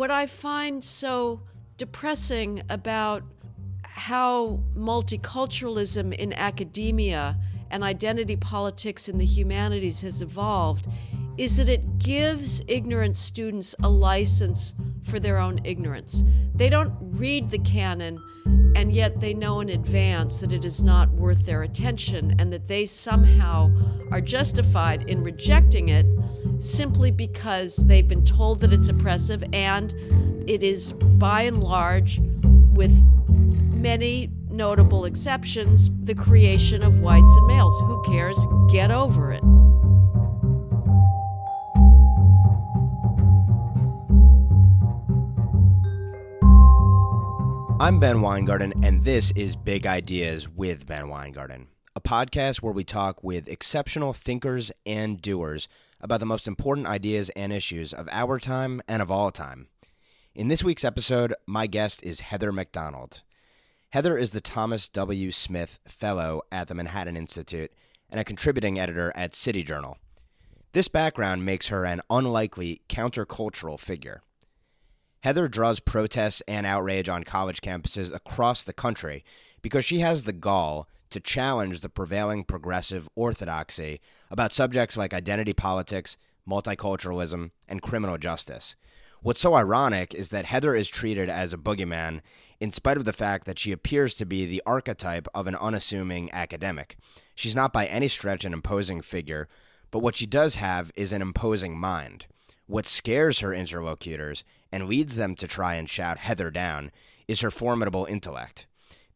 what I find so depressing about how multiculturalism in academia and identity politics in the humanities has evolved is that it gives ignorant students a license for their own ignorance. They don't read the canon, and yet they know in advance that it is not worth their attention and that they somehow are justified in rejecting it simply because they've been told that it's oppressive, and it is, by and large, with many notable exceptions, the creation of whites and males. Who cares? Get over it. I'm Ben Weingarten, and this is Big Ideas with Ben Weingarten, a podcast where we talk with exceptional thinkers and doers about the most important ideas and issues of our time and of all time. In this week's episode, my guest is Heather McDonald. Heather is the Thomas W. Smith Fellow at the Manhattan Institute and a contributing editor at City Journal. This background makes her an unlikely countercultural figure. Heather draws protests and outrage on college campuses across the country because she has the gall to challenge the prevailing progressive orthodoxy about subjects like identity politics, multiculturalism, and criminal justice. What's so ironic is that Heather is treated as a boogeyman in spite of the fact that she appears to be the archetype of an unassuming academic. She's not by any stretch an imposing figure, but what she does have is an imposing mind. What scares her interlocutors and leads them to try and shout Heather down is her formidable intellect.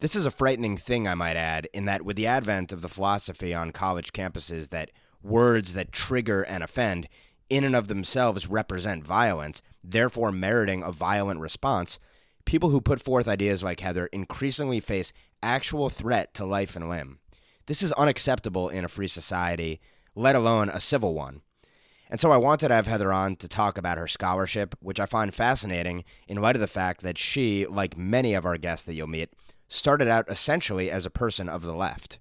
This is a frightening thing, I might add, in that with the advent of the philosophy on college campuses that words that trigger and offend in and of themselves represent violence, therefore meriting a violent response, people who put forth ideas like Heather increasingly face actual threat to life and limb. This is unacceptable in a free society, let alone a civil one. And so I wanted to have Heather on to talk about her scholarship, which I find fascinating in light of the fact that she, like many of our guests that you'll meet, started out essentially as a person of the left.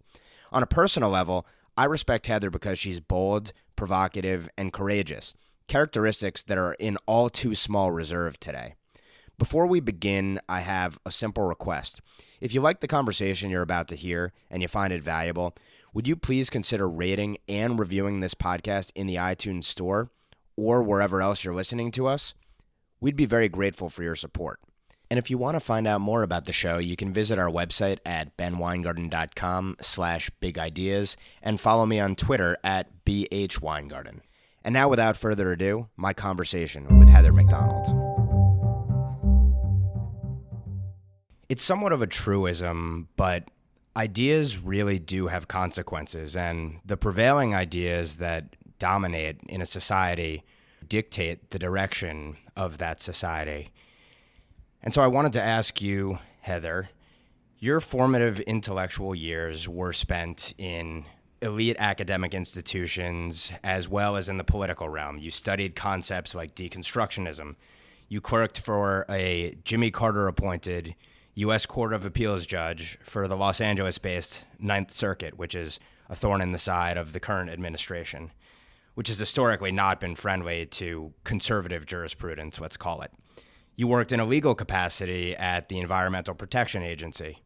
On a personal level, I respect Heather because she's bold, provocative, and courageous, characteristics that are in all too small reserve today. Before we begin, I have a simple request. If you like the conversation you're about to hear and you find it valuable, would you please consider rating and reviewing this podcast in the iTunes store or wherever else you're listening to us? We'd be very grateful for your support. And if you want to find out more about the show, you can visit our website at benweingarten.com/bigideas and follow me on Twitter at bhweingarten. And now, without further ado, my conversation with Heather McDonald. It's somewhat of a truism, but ideas really do have consequences, and the prevailing ideas that dominate in a society dictate the direction of that society. And so I wanted to ask you, Heather, your formative intellectual years were spent in elite academic institutions as well as in the political realm. You studied concepts like deconstructionism. You clerked for a Jimmy Carter-appointed U.S. Court of Appeals judge for the Los Angeles-based Ninth Circuit, which is a thorn in the side of the current administration, which has historically not been friendly to conservative jurisprudence, let's call it. You worked in a legal capacity at the Environmental Protection Agency.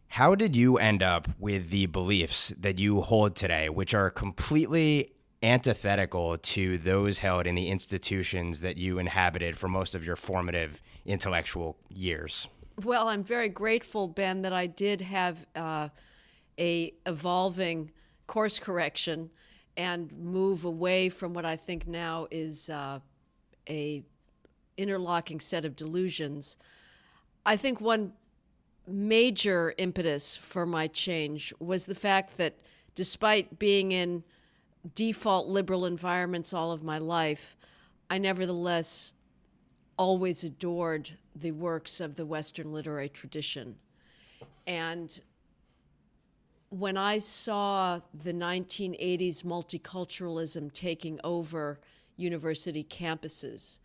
How did you end up with the beliefs that you hold today, which are completely antithetical to those held in the institutions that you inhabited for most of your formative intellectual years? Well, I'm very grateful, Ben, that I did have a evolving course correction and move away from what I think now is a interlocking set of delusions. I think one major impetus for my change was the fact that despite being in default liberal environments all of my life, I nevertheless always adored the works of the Western literary tradition. And when I saw the 1980s multiculturalism taking over university campuses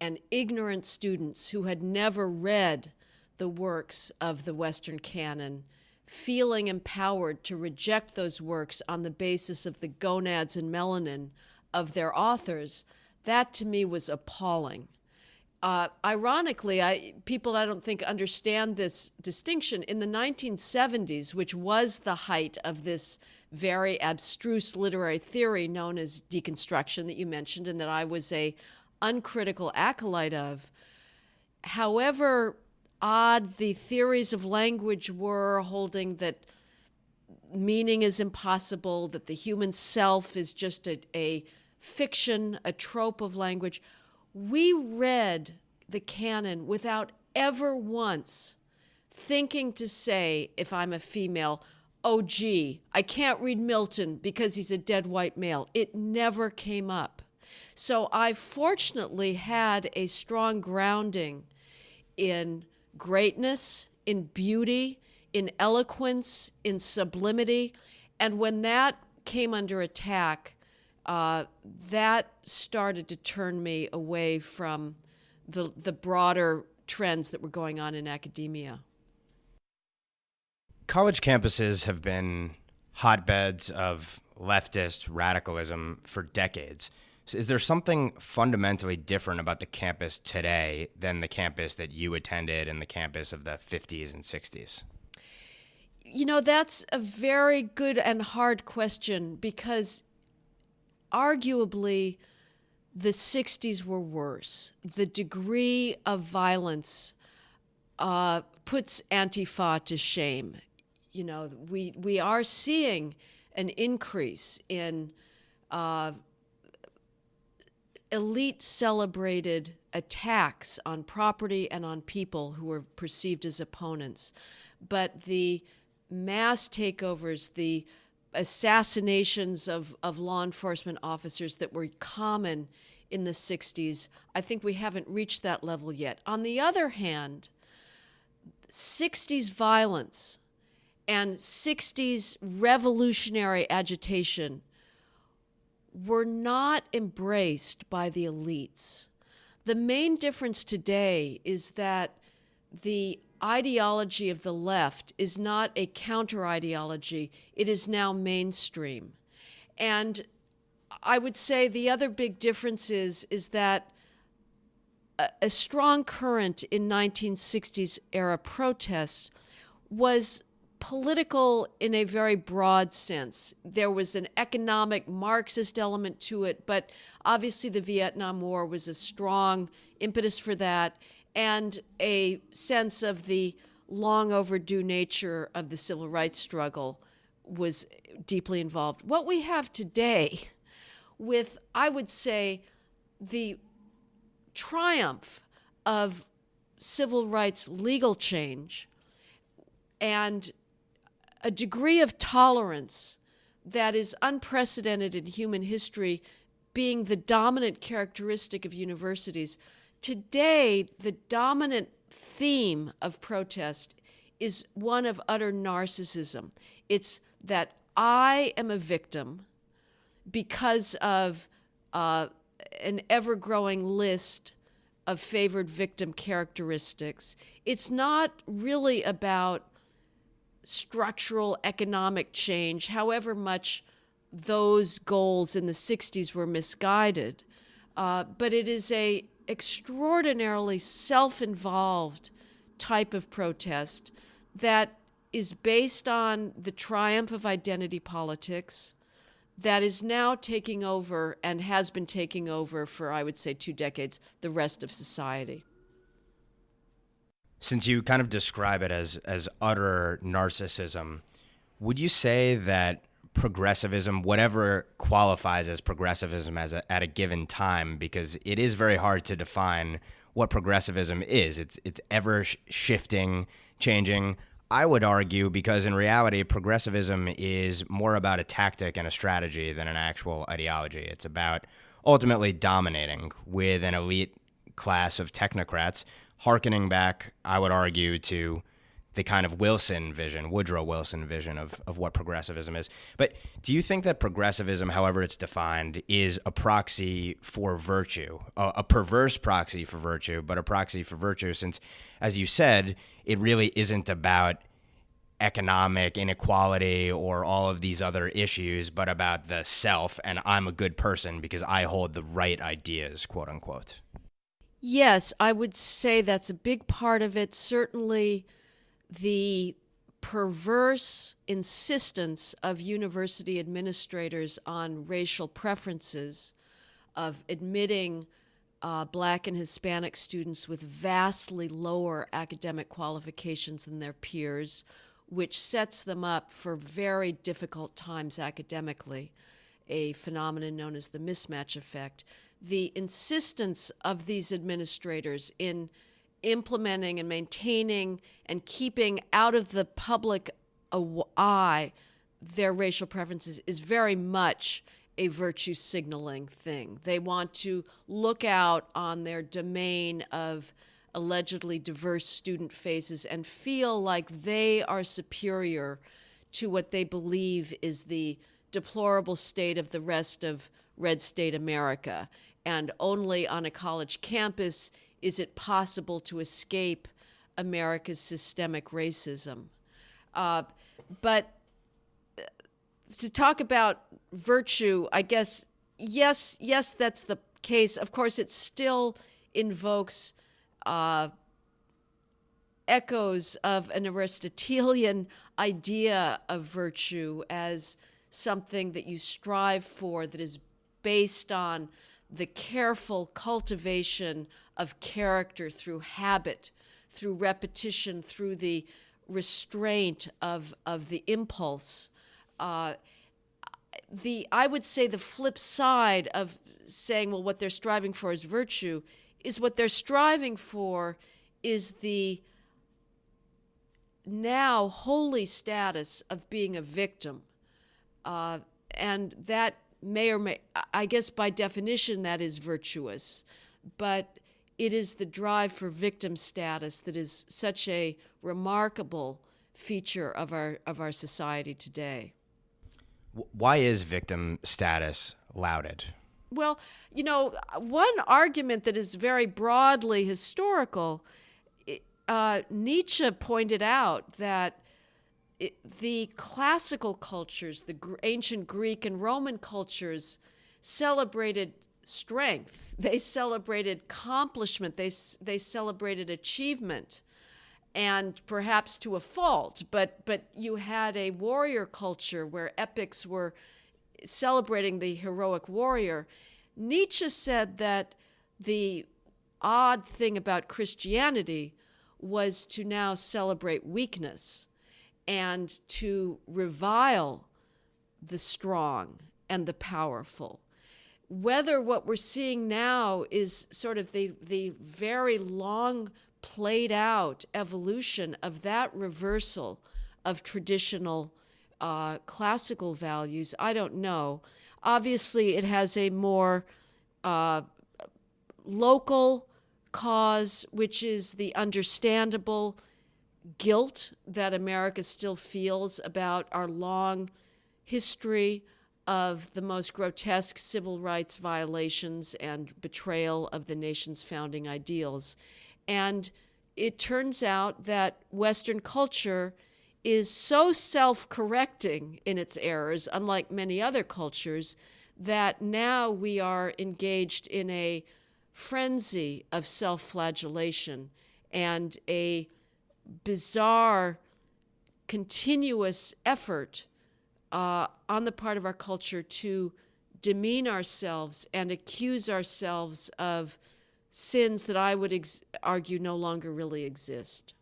and ignorant students who had never read the works of the Western canon feeling empowered to reject those works on the basis of the gonads and melanin of their authors, that to me was appalling. Ironically, people I don't think understand this distinction. In the 1970s, which was the height of this very abstruse literary theory known as deconstruction that you mentioned and that I was a uncritical acolyte of, however odd the theories of language were, holding that meaning is impossible, that the human self is just a fiction, a trope of language, we read the canon without ever once thinking to say, if I'm a female, oh, gee, I can't read Milton because he's a dead white male. It never came up. So I fortunately had a strong grounding in greatness, in beauty, in eloquence, in sublimity. And when that came under attack, that started to turn me away from the broader trends that were going on in academia. College campuses have been hotbeds of leftist radicalism for decades. So is there something fundamentally different about the campus today than the campus that you attended and the campus of the 50s and 60s? You know, that's a very good and hard question because arguably the 60s were worse. The degree of violence puts Antifa to shame. You know, we are seeing an increase in elite celebrated attacks on property and on people who were perceived as opponents. But the mass takeovers, the assassinations of law enforcement officers that were common in the 60s, I think we haven't reached that level yet. On the other hand, 60s violence and 60s revolutionary agitation were not embraced by the elites. The main difference today is that the ideology of the left is not a counter-ideology. It is now mainstream. And I would say the other big difference is that a strong current in 1960s era protests was political in a very broad sense. There was an economic Marxist element to it, but obviously the Vietnam War was a strong impetus for that, and a sense of the long overdue nature of the civil rights struggle was deeply involved. What we have today with, I would say, the triumph of civil rights legal change and a degree of tolerance that is unprecedented in human history being the dominant characteristic of universities. Today, the dominant theme of protest is one of utter narcissism. It's that I am a victim because of an ever-growing list of favored victim characteristics. It's not really about structural economic change, however much those goals in the 60s were misguided. But it is a extraordinarily self-involved type of protest that is based on the triumph of identity politics that is now taking over and has been taking over for, I would say, 2 decades, the rest of society. Since you kind of describe it as utter narcissism, would you say that progressivism, whatever qualifies as progressivism at a given time, because it is very hard to define what progressivism is. It's ever shifting, changing. I would argue because in reality, progressivism is more about a tactic and a strategy than an actual ideology. It's about ultimately dominating with an elite class of technocrats, hearkening back, I would argue, to the kind of Woodrow Wilson vision of what progressivism is. But do you think that progressivism, however it's defined, is a proxy for virtue, a perverse proxy for virtue, but a proxy for virtue since, as you said, it really isn't about economic inequality or all of these other issues, but about the self, and I'm a good person because I hold the right ideas, quote unquote? Yes, I would say that's a big part of it. Certainly, the perverse insistence of university administrators on racial preferences, of admitting Black and Hispanic students with vastly lower academic qualifications than their peers, which sets them up for very difficult times academically, a phenomenon known as the mismatch effect. The insistence of these administrators in implementing and maintaining and keeping out of the public eye their racial preferences is very much a virtue signaling thing. They want to look out on their domain of allegedly diverse student faces and feel like they are superior to what they believe is the deplorable state of the rest of red state America. And only on a college campus is it possible to escape America's systemic racism. But to talk about virtue, I guess, yes, that's the case. Of course, it still invokes echoes of an Aristotelian idea of virtue as something that you strive for, that is based on the careful cultivation of character through habit, through repetition, through the restraint of the impulse. I would say the flip side of saying, well, what they're striving for is virtue, is what they're striving for is the now holy status of being a victim. And that may or may, I guess by definition, that is virtuous. But it is the drive for victim status that is such a remarkable feature of our society today. Why is victim status lauded? Well, one argument that is very broadly historical, Nietzsche pointed out that the classical cultures, the ancient Greek and Roman cultures, celebrated strength. They celebrated accomplishment. They celebrated achievement, and perhaps to a fault. But you had a warrior culture where epics were celebrating the heroic warrior. Nietzsche said that the odd thing about Christianity was to now celebrate weakness and to revile the strong and the powerful. Whether what we're seeing now is sort of the very long played out evolution of that reversal of traditional classical values, I don't know. Obviously, it has a more local cause, which is the understandable guilt that America still feels about our long history of the most grotesque civil rights violations and betrayal of the nation's founding ideals. And it turns out that Western culture is so self-correcting in its errors, unlike many other cultures, that now we are engaged in a frenzy of self-flagellation and a bizarre, continuous effort on the part of our culture to demean ourselves and accuse ourselves of sins that I would argue no longer really exist.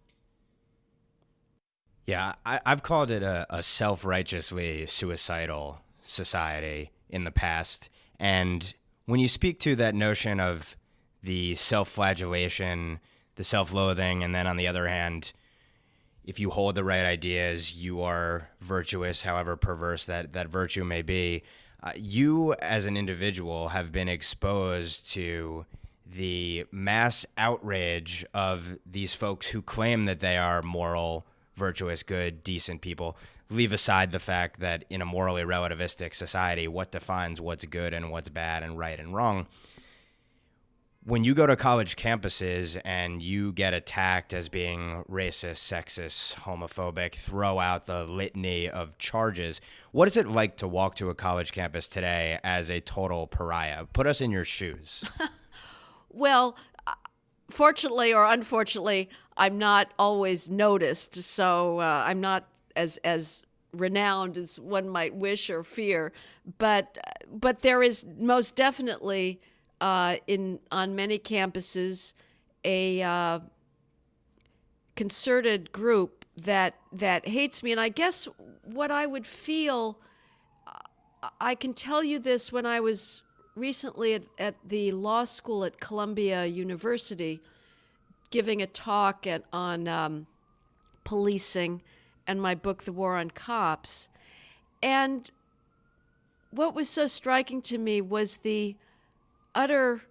Yeah, I've called it a self-righteously suicidal society in the past. And when you speak to that notion of the self-flagellation, the self-loathing, and then on the other hand, if you hold the right ideas, you are virtuous, however perverse that virtue may be. You, as an individual, have been exposed to the mass outrage of these folks who claim that they are moral, virtuous, good, decent people. Leave aside the fact that in a morally relativistic society, what defines what's good and what's bad and right and wrong? When you go to college campuses and you get attacked as being racist, sexist, homophobic, throw out the litany of charges, what is it like to walk to a college campus today as a total pariah? Put us in your shoes. Well, fortunately or unfortunately, I'm not always noticed, so I'm not as renowned as one might wish or fear. But there is most definitely on many campuses a concerted group that hates me. And I guess what I would feel, I can tell you this, when I was recently at the law school at Columbia University giving a talk on policing and my book, The War on Cops. And what was so striking to me was the utter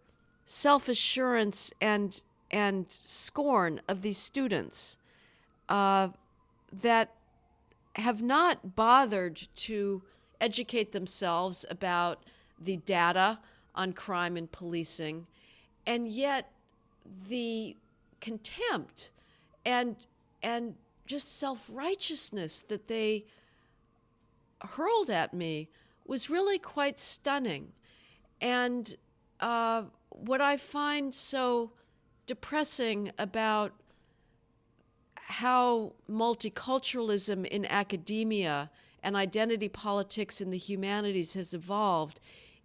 self-assurance and scorn of these students that have not bothered to educate themselves about the data on crime and policing, and yet the contempt and just self-righteousness that they hurled at me was really quite stunning. And what I find so depressing about how multiculturalism in academia and identity politics in the humanities has evolved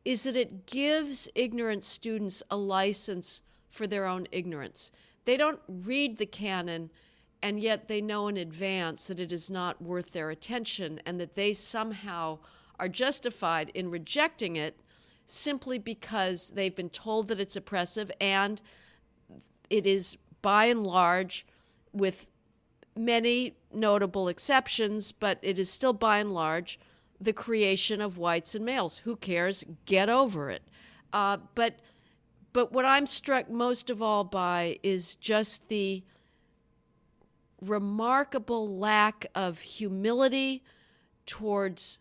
is that it gives ignorant students a license for their own ignorance. They don't read the canon, and yet they know in advance that it is not worth their attention and that they somehow are justified in rejecting it simply because they've been told that it's oppressive, and it is by and large, with many notable exceptions, but it is still by and large the creation of whites and males. Who cares? Get over it. But what I'm struck most of all by is just the remarkable lack of humility towards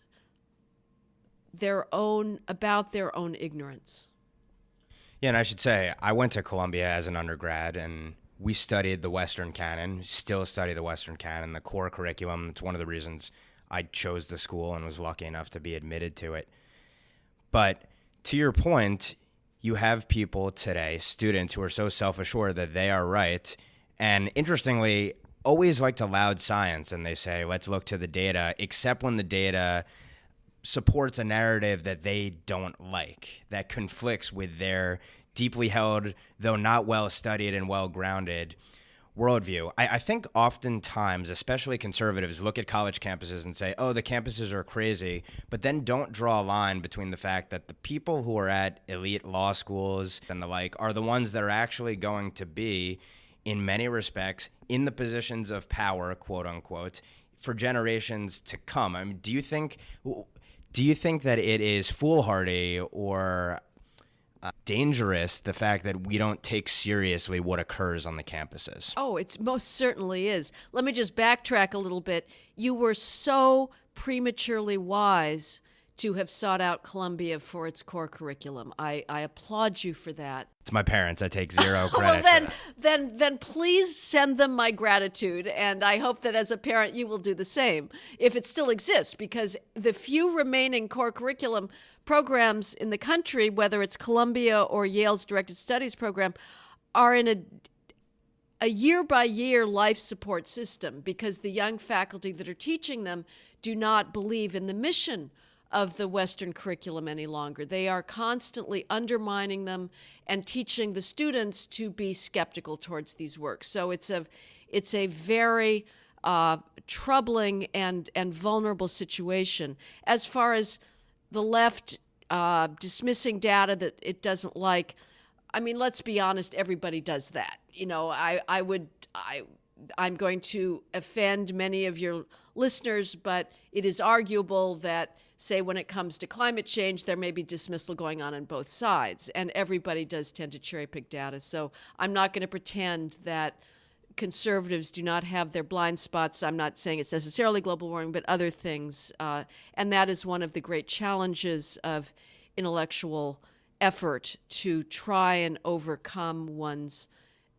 their own ignorance. Yeah, and I should say, I went to Columbia as an undergrad, and we studied the Western canon, still study the Western canon, the core curriculum. It's one of the reasons I chose the school and was lucky enough to be admitted to it. But to your point, you have people today, students, who are so self-assured that they are right, and interestingly, always like to laud science, and they say, let's look to the data, except when the data supports a narrative that they don't like, that conflicts with their deeply held, though not well studied and well grounded worldview. I think oftentimes, especially conservatives, look at college campuses and say, oh, the campuses are crazy, but then don't draw a line between the fact that the people who are at elite law schools and the like are the ones that are actually going to be, in many respects, in the positions of power, quote unquote, for generations to come. I mean, do you think that it is foolhardy or dangerous, the fact that we don't take seriously what occurs on the campuses? Oh, it most certainly is. Let me just backtrack a little bit. You were so prematurely wise to have sought out Columbia for its core curriculum. I applaud you for that. It's my parents. I take zero credit. Well, then please send them my gratitude, and I hope that as a parent you will do the same, if it still exists, because the few remaining core curriculum programs in the country, whether it's Columbia or Yale's directed studies program, are in a year-by-year life support system because the young faculty that are teaching them do not believe in the mission of the Western curriculum any longer. They are constantly undermining them and teaching the students to be skeptical towards these works. So it's a very troubling and vulnerable situation. As far as the left dismissing data that it doesn't like, I mean, let's be honest, everybody does that. You know, I'm going to offend many of your listeners, but it is arguable that, say, when it comes to climate change, there may be dismissal going on both sides, and everybody does tend to cherry pick data. So I'm not going to pretend that conservatives do not have their blind spots. I'm not saying it's necessarily global warming, but other things. And that is one of the great challenges of intellectual effort, to try and overcome one's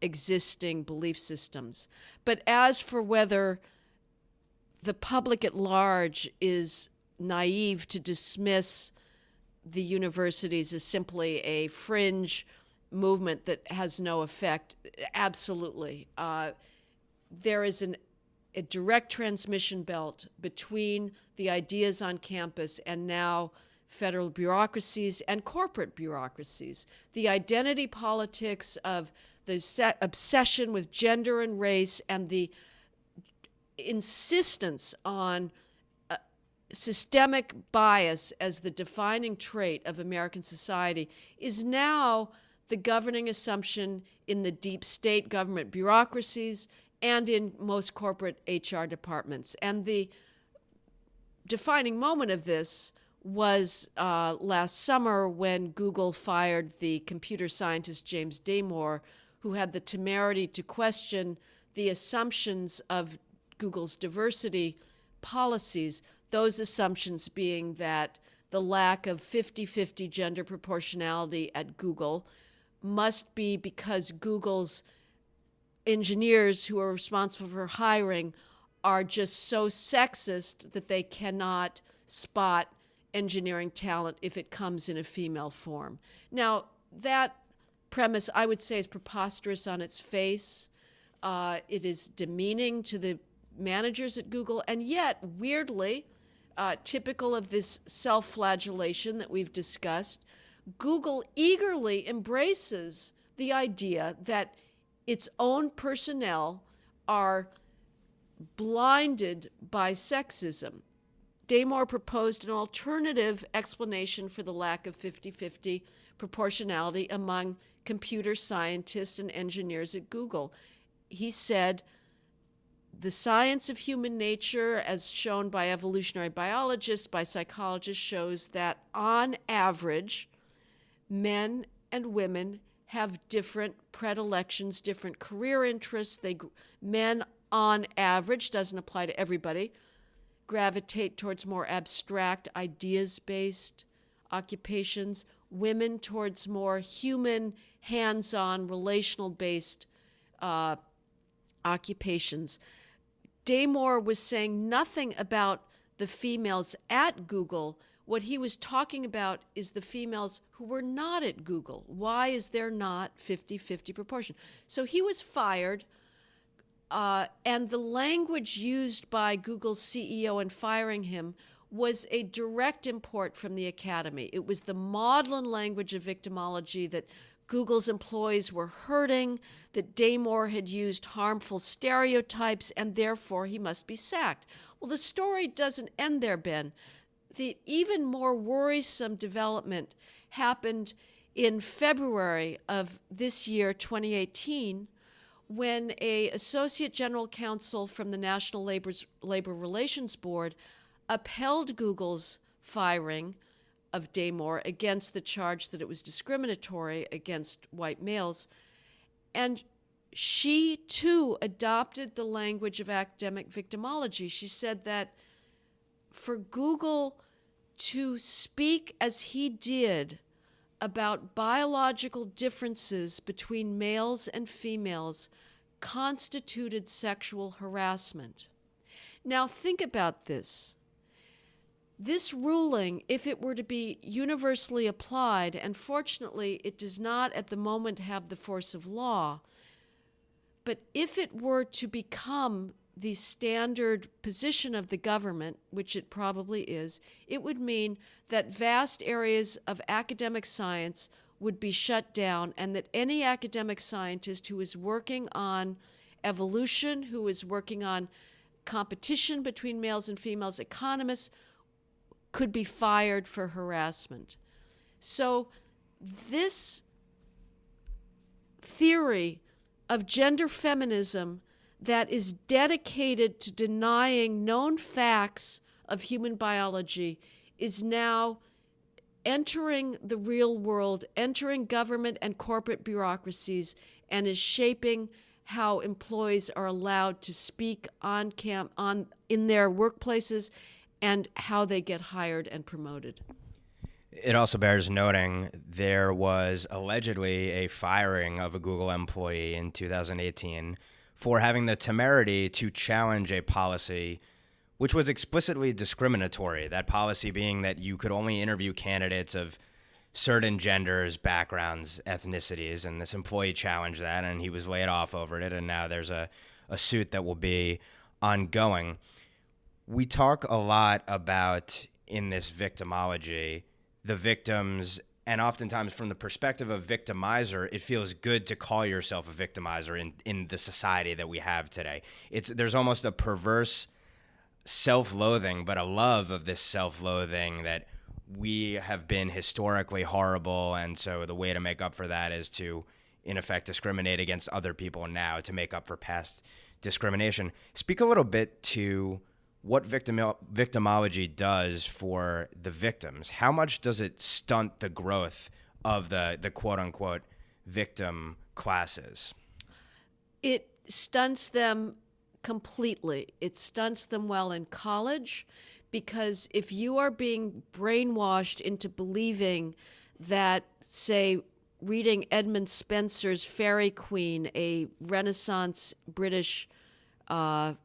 existing belief systems. But as for whether the public at large is naive to dismiss the universities as simply a fringe movement that has no effect. Absolutely. There is a direct transmission belt between the ideas on campus and now federal bureaucracies and corporate bureaucracies. The identity politics of the obsession with gender and race and the insistence on systemic bias as the defining trait of American society is now the governing assumption in the deep state government bureaucracies and in most corporate HR departments. And the defining moment of this was last summer when Google fired the computer scientist James Damore, who had the temerity to question the assumptions of Google's diversity policies, those assumptions being that the lack of 50-50 gender proportionality at Google must be because Google's engineers who are responsible for hiring are just so sexist that they cannot spot engineering talent if it comes in a female form. Now, that premise, I would say, is preposterous on its face. It is demeaning to the managers at Google, and yet, weirdly, typical of this self-flagellation that we've discussed, Google eagerly embraces the idea that its own personnel are blinded by sexism. Damore proposed an alternative explanation for the lack of 50-50 proportionality among computer scientists and engineers at Google. He said, the science of human nature, as shown by evolutionary biologists, by psychologists, shows that on average, men and women have different predilections, different career interests. Men, on average, doesn't apply to everybody, gravitate towards more abstract, ideas-based occupations. Women towards more human, hands-on, relational-based occupations. Damore was saying nothing about the females at Google. What he was talking about is the females who were not at Google. Why is there not 50-50 proportion? So he was fired, and the language used by Google's CEO in firing him was a direct import from the academy. It was the maudlin language of victimology that Google's employees were hurting, that Damore had used harmful stereotypes, and therefore he must be sacked. Well, the story doesn't end there, Ben. The even more worrisome development happened in February of this year, 2018, when an associate general counsel from the National Labor Relations Board upheld Google's firing of Damore against the charge that it was discriminatory against white males. And she, too, adopted the language of academic victimology. She said that for Google to speak as he did about biological differences between males and females constituted sexual harassment. Now, think about this. This ruling, if it were to be universally applied, and fortunately it does not at the moment have the force of law, but if it were to become the standard position of the government, which it probably is, it would mean that vast areas of academic science would be shut down, and that any academic scientist who is working on evolution, who is working on competition between males and females, economists, could be fired for harassment. So this theory of gender feminism that is dedicated to denying known facts of human biology is now entering the real world, entering government and corporate bureaucracies, and is shaping how employees are allowed to speak in their workplaces and how they get hired and promoted. It also bears noting there was allegedly a firing of a Google employee in 2018 for having the temerity to challenge a policy which was explicitly discriminatory, that policy being that you could only interview candidates of certain genders, backgrounds, ethnicities, and this employee challenged that, and he was laid off over it, and now there's a suit that will be ongoing. We talk a lot about, in this victimology, the victims, and oftentimes from the perspective of victimizer, it feels good to call yourself a victimizer in the society that we have today. There's almost a perverse self-loathing, but a love of this self-loathing that we have been historically horrible, and so the way to make up for that is to, in effect, discriminate against other people now to make up for past discrimination. Speak a little bit to what victimology does for the victims. How much does it stunt the growth of the quote-unquote victim classes? It stunts them completely. It stunts them while in college, because if you are being brainwashed into believing that, say, reading Edmund Spenser's Fairy Queen, a Renaissance British long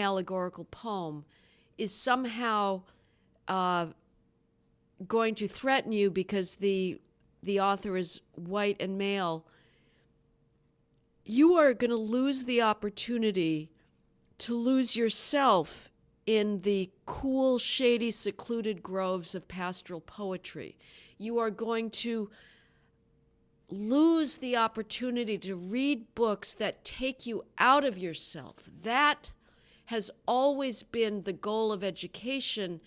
allegorical poem, is somehow going to threaten you because the author is white and male, you are going to lose the opportunity to lose yourself in the cool, shady, secluded groves of pastoral poetry. You are going to lose the opportunity to read books that take you out of yourself. That has always been the goal of education.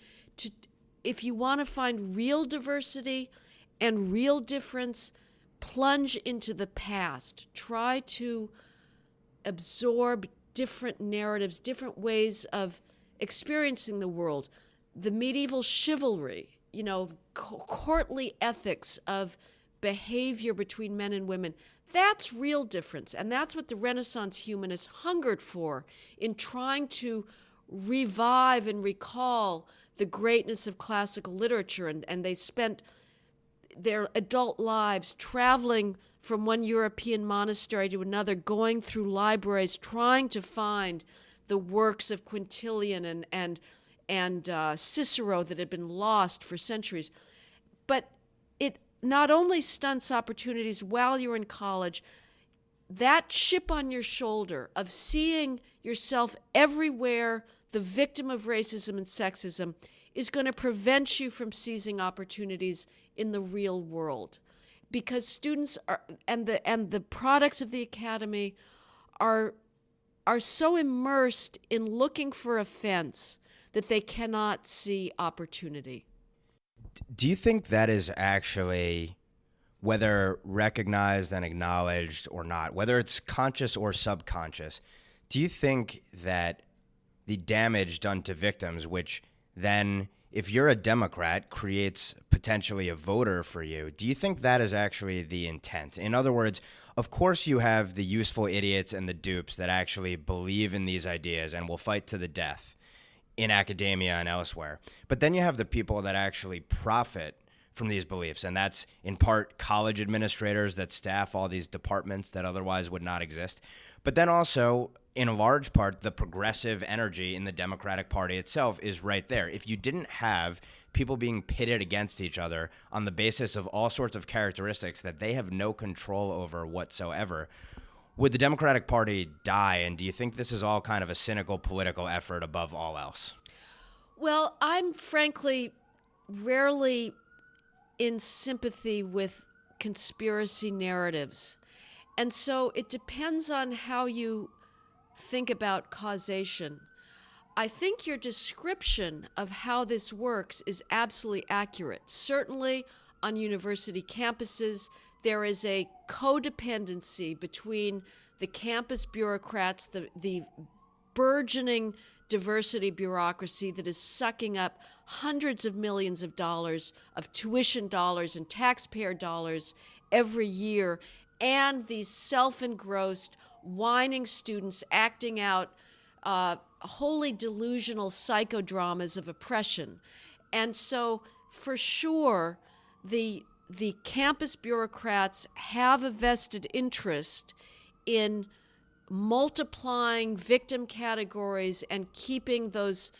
If you want to find real diversity and real difference, plunge into the past. Try to absorb different narratives, different ways of experiencing the world. The medieval chivalry, courtly ethics of behavior between men and women, that's real difference. And that's what the Renaissance humanists hungered for in trying to revive and recall the greatness of classical literature. And they spent their adult lives traveling from one European monastery to another, going through libraries, trying to find the works of Quintilian and Cicero that had been lost for centuries. But it not only stunts opportunities while you're in college, that chip on your shoulder of seeing yourself everywhere, the victim of racism and sexism, is going to prevent you from seizing opportunities in the real world. Because students are, and the products of the academy are so immersed in looking for offense that they cannot see opportunity. Do you think that is actually, whether recognized and acknowledged or not, whether it's conscious or subconscious, do you think that the damage done to victims, which then, if you're a Democrat, creates potentially a voter for you, do you think that is actually the intent? In other words, of course you have the useful idiots and the dupes that actually believe in these ideas and will fight to the death in academia and elsewhere. But then you have the people that actually profit from these beliefs, and that's in part college administrators that staff all these departments that otherwise would not exist. But then also, in a large part, the progressive energy in the Democratic Party itself is right there. If you didn't have people being pitted against each other on the basis of all sorts of characteristics that they have no control over whatsoever, would the Democratic Party die? And do you think this is all kind of a cynical political effort above all else? Well, I'm frankly rarely in sympathy with conspiracy narratives. And so it depends on how you think about causation. I think your description of how this works is absolutely accurate. Certainly on university campuses, there is a codependency between the campus bureaucrats, the burgeoning diversity bureaucracy that is sucking up hundreds of millions of dollars of tuition dollars and taxpayer dollars every year, and these self-engrossed, whining students acting out wholly delusional psychodramas of oppression. And so, for sure, the campus bureaucrats have a vested interest in multiplying victim categories and keeping those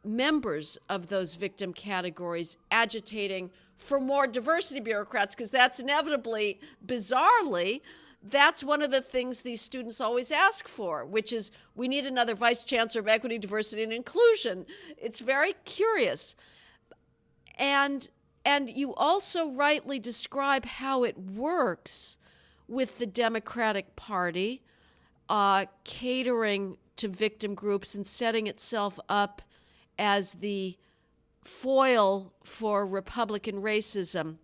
members of those victim categories agitating for more diversity bureaucrats, because that's inevitably, bizarrely, that's one of the things these students always ask for, which is, we need another vice chancellor of equity, diversity, and inclusion. It's very curious. And you also rightly describe how it works with the Democratic Party catering to victim groups and setting itself up as the foil for Republican racism.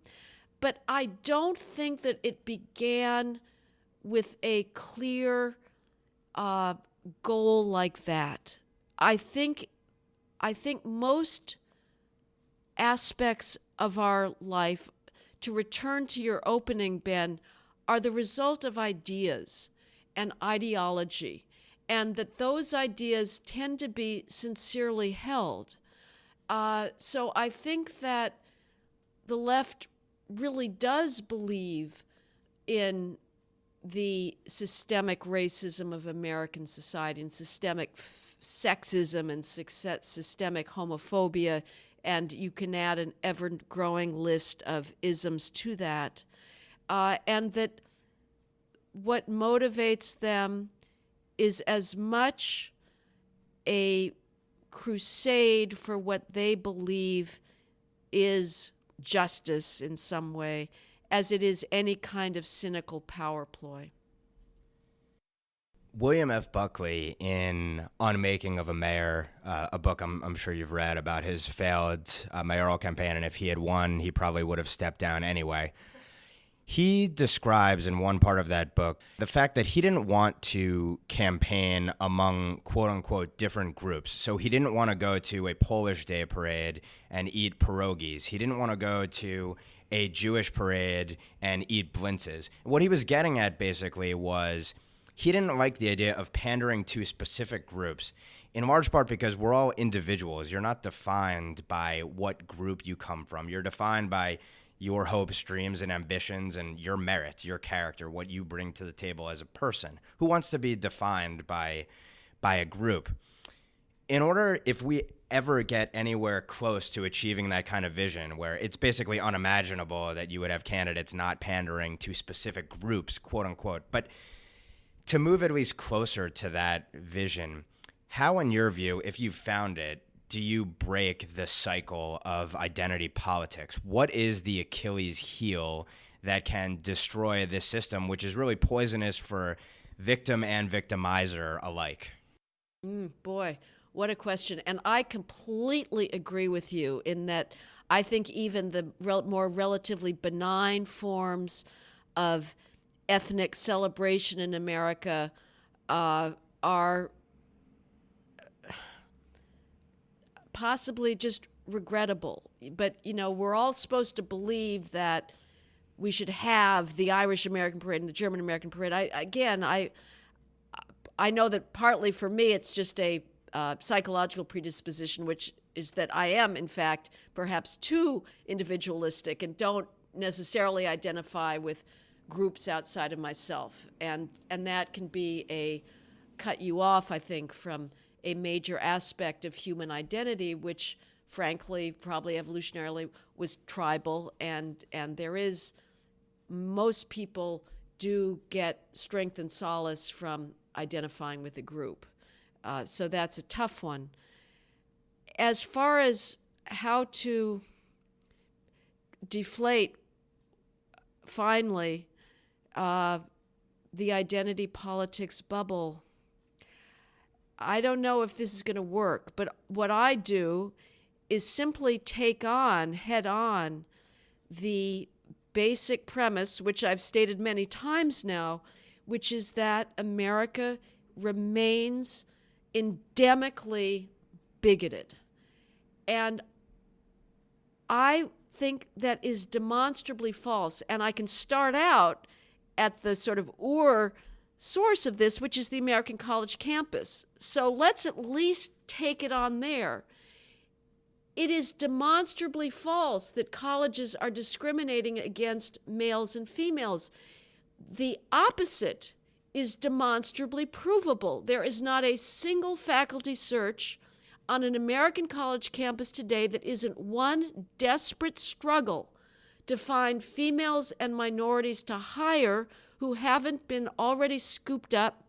But I don't think that it began with a clear goal like that. I think most aspects of our life, to return to your opening, Ben, are the result of ideas and ideology, and that those ideas tend to be sincerely held. So I think that the left really does believe in the systemic racism of American society and systemic sexism and systemic homophobia, and you can add an ever-growing list of isms to that, and that what motivates them is as much a crusade for what they believe is justice in some way as it is any kind of cynical power ploy. William F. Buckley, in Unmaking of a Mayor, a book I'm sure you've read about his failed mayoral campaign, and if he had won, he probably would have stepped down anyway. He describes in one part of that book the fact that he didn't want to campaign among quote-unquote different groups. So he didn't want to go to a Polish day parade and eat pierogies. He didn't want to go to a Jewish parade and eat blintzes. What he was getting at basically was he didn't like the idea of pandering to specific groups, in large part because we're all individuals. You're not defined by what group you come from. You're defined by your hopes, dreams, and ambitions, and your merit, your character, what you bring to the table as a person. Who wants to be defined by a group? In order, if we ever get anywhere close to achieving that kind of vision, where it's basically unimaginable that you would have candidates not pandering to specific groups, quote unquote, but to move at least closer to that vision, how, in your view, if you've found it, do you break the cycle of identity politics? What is the Achilles heel that can destroy this system, which is really poisonous for victim and victimizer alike? Boy, what a question. And I completely agree with you in that I think even the more relatively benign forms of ethnic celebration in America are possibly just regrettable. But, we're all supposed to believe that we should have the Irish American Parade and the German American Parade. I know that partly for me it's just a psychological predisposition, which is that I am, in fact, perhaps too individualistic and don't necessarily identify with groups outside of myself. And that can be cut you off, I think, from a major aspect of human identity, which frankly, probably evolutionarily, was tribal, and there is, most people do get strength and solace from identifying with a group. So that's a tough one. As far as how to deflate, finally, the identity politics bubble, I don't know if this is going to work, but what I do is simply take on, head on, the basic premise, which I've stated many times now, which is that America remains endemically bigoted. And I think that is demonstrably false. And I can start out at the sort of source of this, which is the American college campus. So let's at least take it on there. It is demonstrably false that colleges are discriminating against males and females. The opposite is demonstrably provable. There is not a single faculty search on an American college campus today that isn't one desperate struggle to find females and minorities to hire who haven't been already scooped up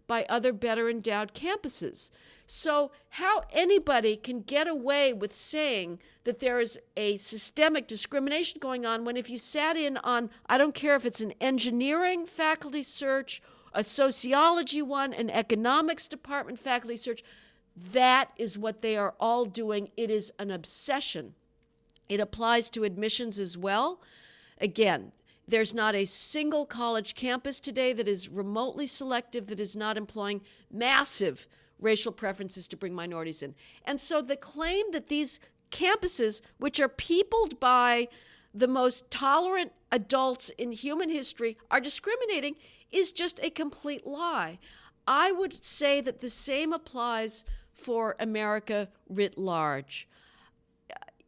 by other better endowed campuses. So how anybody can get away with saying that there is a systemic discrimination going on when if you sat in on, I don't care if it's an engineering faculty search, a sociology one, an economics department faculty search, that is what they are all doing. It is an obsession. It applies to admissions as well. Again, there's not a single college campus today that is remotely selective, that is not employing massive racial preferences to bring minorities in. And so the claim that these campuses, which are peopled by the most tolerant adults in human history, are discriminating is just a complete lie. I would say that the same applies for America writ large.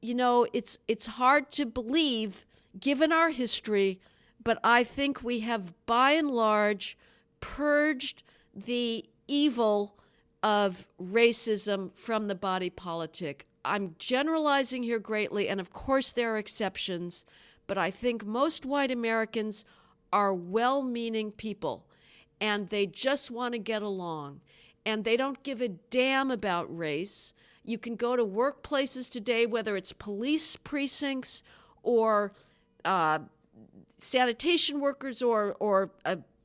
You know, it's hard to believe given our history, but I think we have by and large purged the evil of racism from the body politic. I'm generalizing here greatly, and of course there are exceptions, but I think most white Americans are well-meaning people, and they just want to get along, and they don't give a damn about race. You can go to workplaces today, whether it's police precincts or sanitation workers or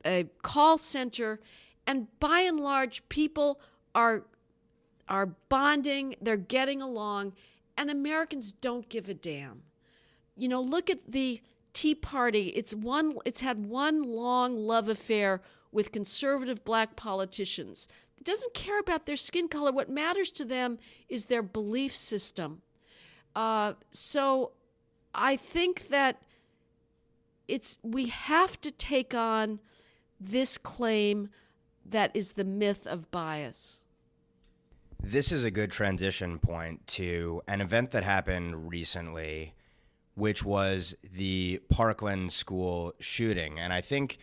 a call center, and by and large, people are bonding, they're getting along, and Americans don't give a damn. You know, look at the Tea Party. It's had one long love affair with conservative black politicians. It doesn't care about their skin color. What matters to them is their belief system. So I think that we have to take on this claim that is the myth of bias. This is a good transition point to an event that happened recently, which was the Parkland school shooting. And I think,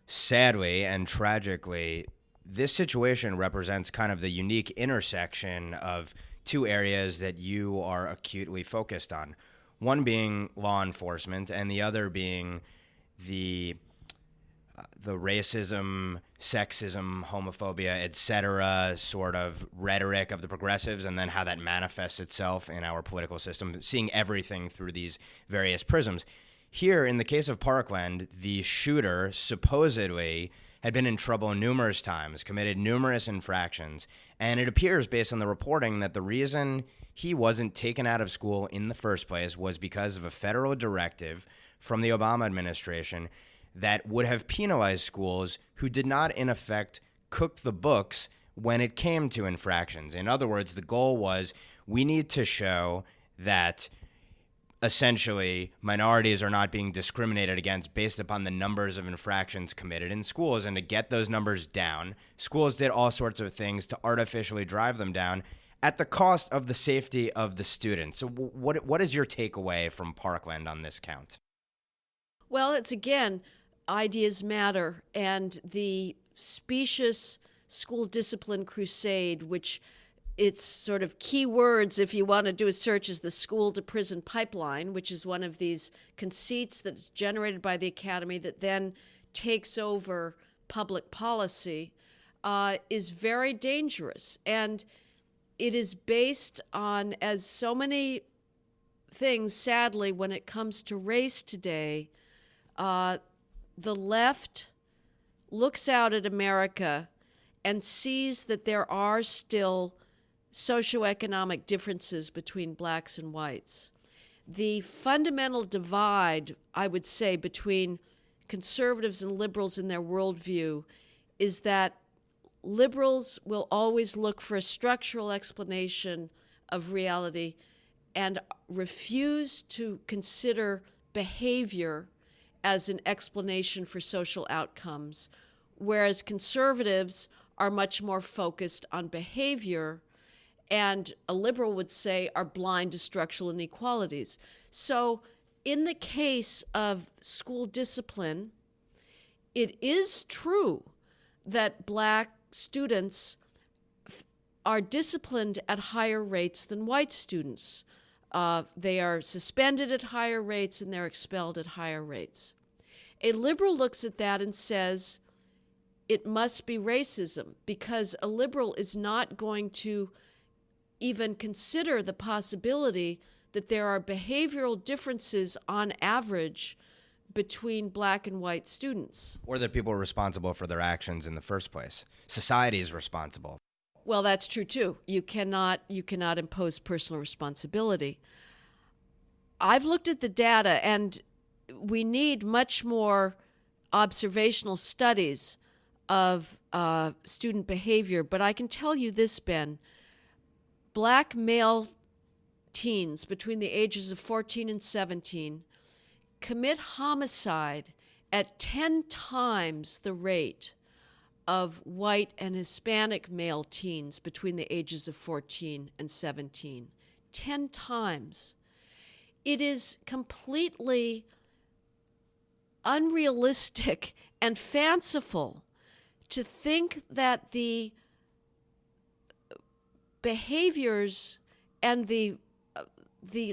sadly and tragically, this situation represents kind of the unique intersection of two areas that you are acutely focused on. One being law enforcement, and the other being the racism, sexism, homophobia, etc. sort of rhetoric of the progressives, and then how that manifests itself in our political system, seeing everything through these various prisms. Here, in the case of Parkland, the shooter supposedly had been in trouble numerous times, committed numerous infractions, and it appears, based on the reporting, that the reason he wasn't taken out of school in the first place was because of a federal directive from the Obama administration that would have penalized schools who did not, in effect, cook the books when it came to infractions. In other words, the goal was, we need to show that essentially minorities are not being discriminated against based upon the numbers of infractions committed in schools. And to get those numbers down, schools did all sorts of things to artificially drive them down at the cost of the safety of the students. So what is your takeaway from Parkland on this count? Well, it's again, ideas matter, and the specious school discipline crusade, which its sort of key words, if you want to do a search, is the school to prison pipeline, which is one of these conceits that's generated by the academy that then takes over public policy, is very dangerous. And it is based on, as so many things, sadly, when it comes to race today, the left looks out at America and sees that there are still socioeconomic differences between blacks and whites. The fundamental divide, I would say, between conservatives and liberals in their worldview is that liberals will always look for a structural explanation of reality and refuse to consider behavior as an explanation for social outcomes, whereas conservatives are much more focused on behavior, and a liberal would say are blind to structural inequalities. So in the case of school discipline, it is true that black students are disciplined at higher rates than white students. They are suspended at higher rates and they're expelled at higher rates. A liberal looks at that and says it must be racism, because a liberal is not going to even consider the possibility that there are behavioral differences on average between black and white students. Or that people are responsible for their actions in the first place. Society is responsible. Well, that's true too. You cannot impose personal responsibility. I've looked at the data, and we need much more observational studies of student behavior. But I can tell you this, Ben. Black male teens between the ages of 14 and 17 commit homicide at 10 times the rate of white and Hispanic male teens between the ages of 14 and 17. 10 times. It is completely unrealistic and fanciful to think that the behaviors and the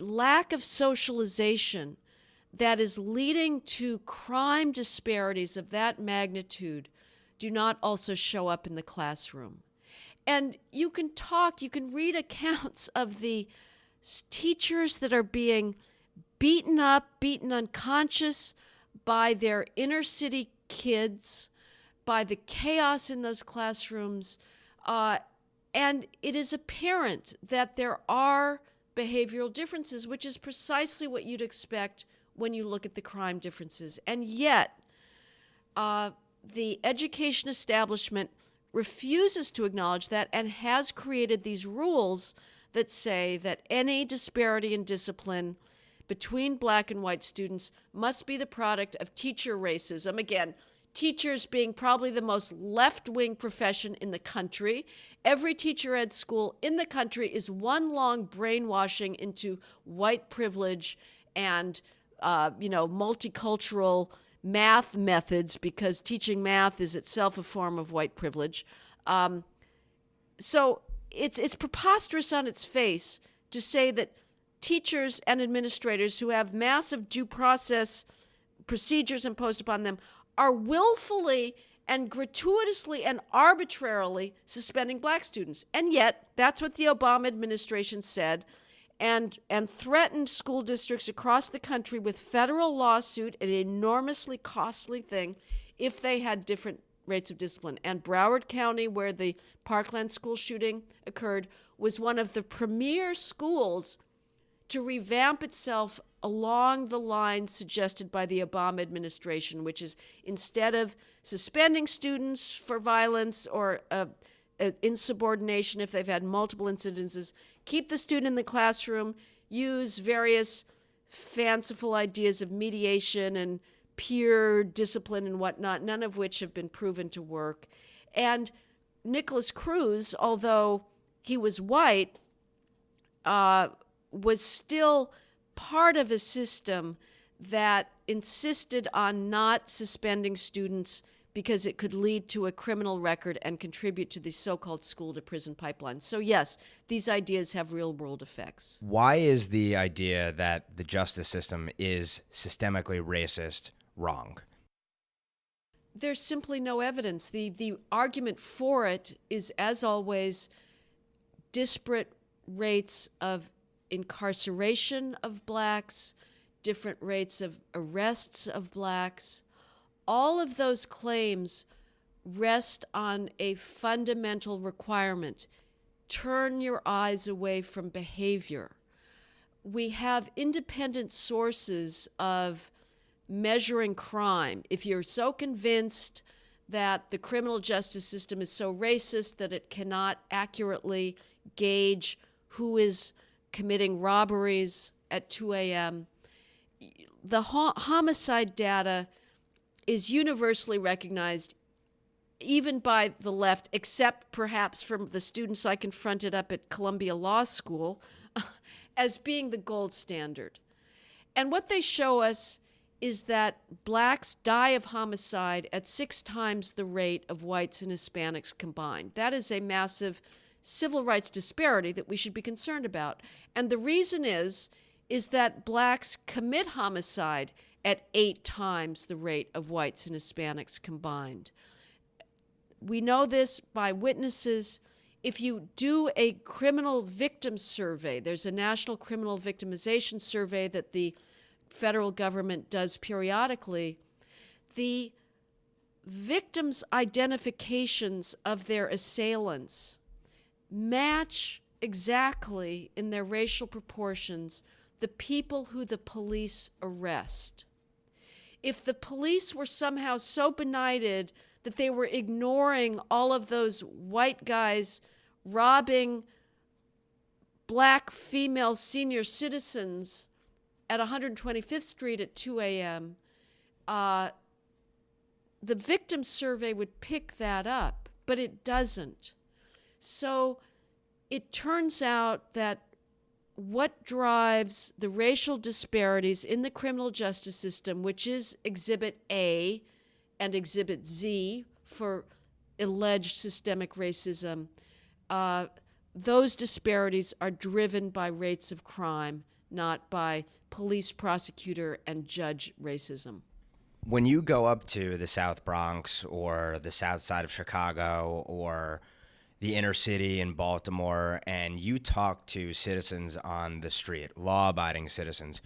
lack of socialization that is leading to crime disparities of that magnitude do not also show up in the classroom. And you can read accounts of the teachers that are being beaten up, beaten unconscious by their inner city kids, by the chaos in those classrooms. And it is apparent that there are behavioral differences, which is precisely what you'd expect when you look at the crime differences. And yet, the education establishment refuses to acknowledge that and has created these rules that say that any disparity in discipline between black and white students must be the product of teacher racism. Again, teachers being probably the most left-wing profession in the country. Every teacher ed school in the country is one long brainwashing into white privilege and multicultural math methods, because teaching math is itself a form of white privilege. So it's preposterous on its face to say that teachers and administrators who have massive due process procedures imposed upon them are willfully and gratuitously and arbitrarily suspending black students. And yet, that's what the Obama administration said, and threatened school districts across the country with federal lawsuit, an enormously costly thing, if they had different rates of discipline. And Broward County, where the Parkland school shooting occurred, was one of the premier schools to revamp itself along the lines suggested by the Obama administration, which is, instead of suspending students for violence or insubordination if they've had multiple incidences, keep the student in the classroom, use various fanciful ideas of mediation and peer discipline and whatnot, none of which have been proven to work. And Nicholas Cruz, although he was white, was still part of a system that insisted on not suspending students because it could lead to a criminal record and contribute to the so-called school-to-prison pipeline. So yes, these ideas have real-world effects. Why is the idea that the justice system is systemically racist wrong? There's simply no evidence. The argument for it is, as always, disparate rates of incarceration of blacks, different rates of arrests of blacks. All of those claims rest on a fundamental requirement: turn your eyes away from behavior. We have independent sources of measuring crime. If you're so convinced that the criminal justice system is so racist that it cannot accurately gauge who is committing robberies at 2 a.m., the homicide data is universally recognized, even by the left, except perhaps from the students I confronted up at Columbia Law School, as being the gold standard. And what they show us is that blacks die of homicide at 6 times the rate of whites and Hispanics combined. That is a massive civil rights disparity that we should be concerned about. And the reason is that blacks commit homicide at 8 times the rate of whites and Hispanics combined. We know this by witnesses. If you do a criminal victim survey, there's a national criminal victimization survey that the federal government does periodically, the victims' identifications of their assailants match exactly in their racial proportions the people who the police arrest. If the police were somehow so benighted that they were ignoring all of those white guys robbing black female senior citizens at 125th Street at 2 a.m., the victim survey would pick that up, but it doesn't. So it turns out that what drives the racial disparities in the criminal justice system, which is Exhibit A and Exhibit Z for alleged systemic racism, those disparities are driven by rates of crime, not by police, prosecutor, and judge racism. When you go up to the South Bronx or the South Side of Chicago or the inner city in Baltimore and you talk to citizens on the street, law-abiding citizens,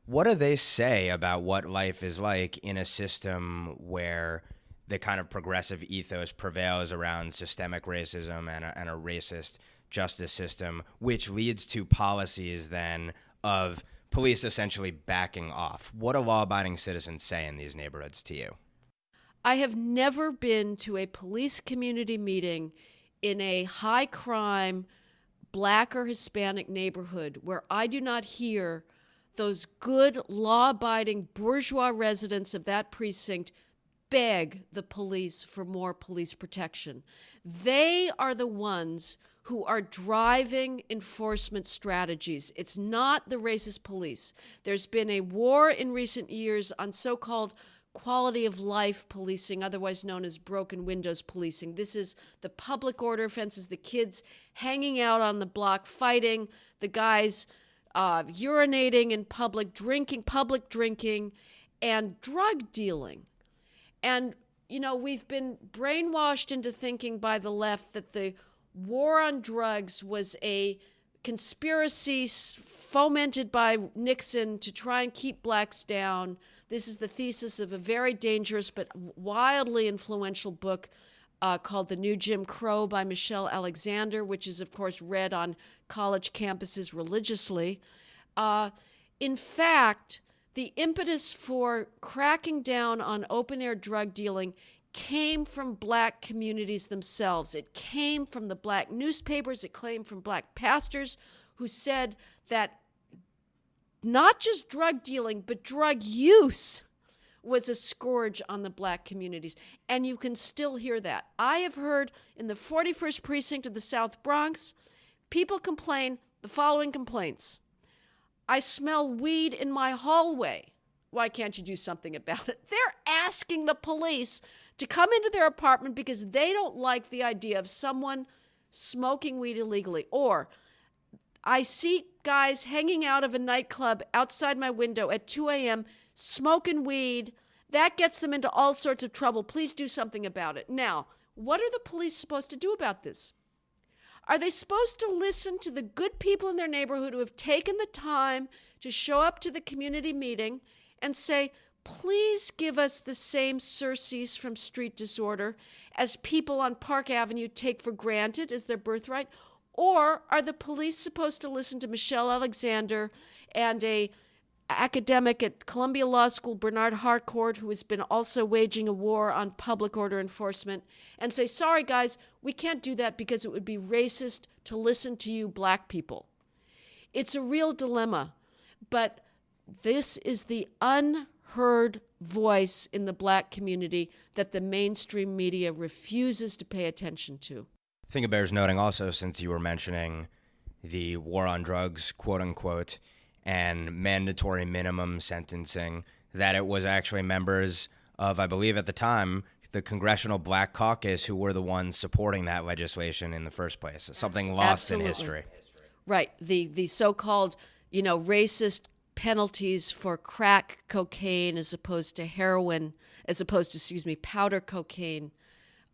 what do they say about what life is like in a system where the kind of progressive ethos prevails around systemic racism and a racist justice system, which leads to policies then of police essentially backing off? What do law-abiding citizens say in these neighborhoods to you? I have never been to a police community meeting in a high-crime black or Hispanic neighborhood where I do not hear those good, law-abiding bourgeois residents of that precinct beg the police for more police protection. They are the ones who are driving enforcement strategies. It's not the racist police. There's been a war in recent years on so-called quality of life policing, otherwise known as broken windows policing. This is the public order offenses, the kids hanging out on the block, fighting, the guys urinating in public drinking, and drug dealing. And, you know, we've been brainwashed into thinking by the left that the war on drugs was a conspiracy fomented by Nixon to try and keep blacks down. This is the thesis of a very dangerous but wildly influential book called The New Jim Crow by Michelle Alexander, which is, of course, read on college campuses religiously. In fact, the impetus for cracking down on open-air drug dealing came from black communities themselves. It came from the black newspapers. It came from black pastors who said that not just drug dealing, but drug use was a scourge on the black communities. And you can still hear that. I have heard in the 41st precinct of the South Bronx, people complain the following complaints. I smell weed in my hallway. Why can't you do something about it? They're asking the police to come into their apartment because they don't like the idea of someone smoking weed illegally. Or I see guys hanging out of a nightclub outside my window at 2 a.m. smoking weed. That gets them into all sorts of trouble. Please do something about it. Now, what are the police supposed to do about this? Are they supposed to listen to the good people in their neighborhood who have taken the time to show up to the community meeting and say, please give us the same surcease from street disorder as people on Park Avenue take for granted as their birthright? Or are the police supposed to listen to Michelle Alexander and a academic at Columbia Law School, Bernard Harcourt, who has been also waging a war on public order enforcement, and say, sorry, guys, we can't do that because it would be racist to listen to you black people? It's a real dilemma, but this is the unheard voice in the black community that the mainstream media refuses to pay attention to. I think it bears noting also, since you were mentioning the war on drugs, quote unquote, and mandatory minimum sentencing, that it was actually members of, I believe at the time, the Congressional Black Caucus who were the ones supporting that legislation in the first place. Something lost in history. Right. The so-called, racist penalties for crack cocaine as opposed to powder cocaine.